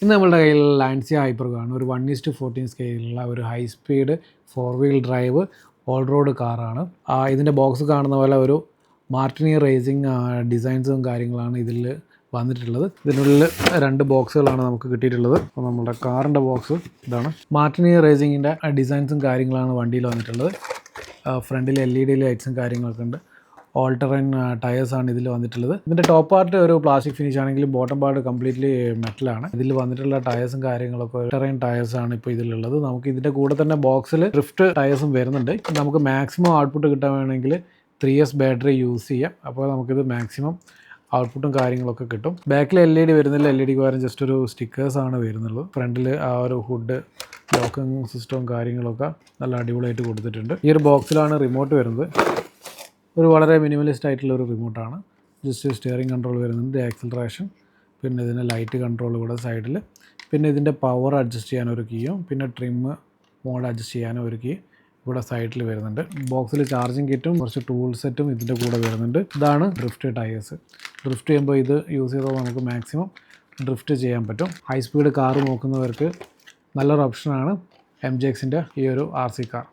ഇന്ന് നമ്മളുടെ കയ്യിൽ ലാൻസിയ ഹൈപ്പർഗാണ് ഒരു 1:14 സ്കെയിലുള്ള ഒരു high speed 4 wheel drive all road കാറാണ്. ഇതിൻ്റെ ബോക്സ് കാണുന്ന പോലെ ഒരു മാർട്ടിനി റേസിംഗ് ഡിസൈൻസും കാര്യങ്ങളാണ് ഇതിൽ വന്നിട്ടുള്ളത്. ഇതിനുള്ളിൽ 2 ബോക്സുകളാണ് നമുക്ക് കിട്ടിയിട്ടുള്ളത്. അപ്പോൾ നമ്മുടെ കാറിൻ്റെ ബോക്സ് ഇതാണ്. മാർട്ടിനി റേസിങ്ങിൻ്റെ ഡിസൈൻസും കാര്യങ്ങളാണ് വണ്ടിയിൽ വന്നിട്ടുള്ളത്. ഫ്രണ്ടിൽ LED ലൈറ്റ്സും കാര്യങ്ങളൊക്കെ ഉണ്ട്. ഓൾ ടെറൈൻ ടയേഴ്സാണ് ഇതിൽ വന്നിട്ടുള്ളത്. ഇതിൻ്റെ ടോപ്പ് പാർട്ട് ഒരു പ്ലാസ്റ്റിക് ഫിനിഷ് ആണെങ്കിലും ബോട്ടം പാർട്ട് കംപ്ലീറ്റ്ലി മെറ്റലാണ്. ഇതിൽ വന്നിട്ടുള്ള ടയേഴ്സും കാര്യങ്ങളൊക്കെ ടെറൈൻ ടയേഴ്സാണ് ഇപ്പോൾ ഇതിലുള്ളത്. നമുക്ക് ഇതിൻ്റെ കൂടെ തന്നെ ബോക്സിൽ ഡ്രിഫ്റ്റ് ടയേഴ്സും വരുന്നുണ്ട്. നമുക്ക് മാക്സിമം ഔട്ട്പുട്ട് കിട്ടാൻ വേണമെങ്കിൽ 3S ബാറ്ററി യൂസ് ചെയ്യാം. അപ്പോൾ നമുക്കിത് മാക്സിമം ഔട്ട്പുട്ടും കാര്യങ്ങളൊക്കെ കിട്ടും. ബാക്കിൽ LED വരുന്നില്ല. LED പകരം ജസ്റ്റ് ഒരു സ്റ്റിക്കേഴ്സാണ് വരുന്നുള്ളത്. ഫ്രണ്ടിൽ ആ ഒരു ഹുഡ് ലോക്കിംഗ് സിസ്റ്റവും കാര്യങ്ങളൊക്കെ നല്ല അടിപൊളിയായിട്ട് കൊടുത്തിട്ടുണ്ട്. ഈ ഒരു ബോക്സിലാണ് റിമോട്ട് വരുന്നത്. ഒരു വളരെ മിനിമലിസ്റ്റ് ആയിട്ടുള്ള ഒരു റിമോട്ടാണ്. ജസ്റ്റ് സ്റ്റിയറിംഗ് കൺട്രോൾ വരുന്നുണ്ട്, ആക്സിലറേഷൻ, പിന്നെ ഇതിൻ്റെ ലൈറ്റ് കൺട്രോൾ ഇവിടെ സൈഡിൽ, പിന്നെ ഇതിൻ്റെ പവർ അഡ്ജസ്റ്റ് ചെയ്യാനൊരു കീയും, പിന്നെ ട്രിം മോഡ് അഡ്ജസ്റ്റ് ചെയ്യാനും ഒരു കീ ഇവിടെ സൈഡിൽ വരുന്നുണ്ട്. ബോക്സിൽ ചാർജിങ് കിറ്റും കുറച്ച് ടൂൾ സെറ്റും ഇതിൻ്റെ കൂടെ വരുന്നുണ്ട്. ഇതാണ് ഡ്രിഫ്റ്റ് ടയേഴ്സ്. ഡ്രിഫ്റ്റ് ചെയ്യുമ്പോൾ ഇത് യൂസ് ചെയ്താൽ നമുക്ക് മാക്സിമം ഡ്രിഫ്റ്റ് ചെയ്യാൻ പറ്റും. ഹൈ സ്പീഡ് കാറ് നോക്കുന്നവർക്ക് നല്ലൊരു ഓപ്ഷനാണ് MGXൻ്റെ ഈ ഒരു RC കാർ.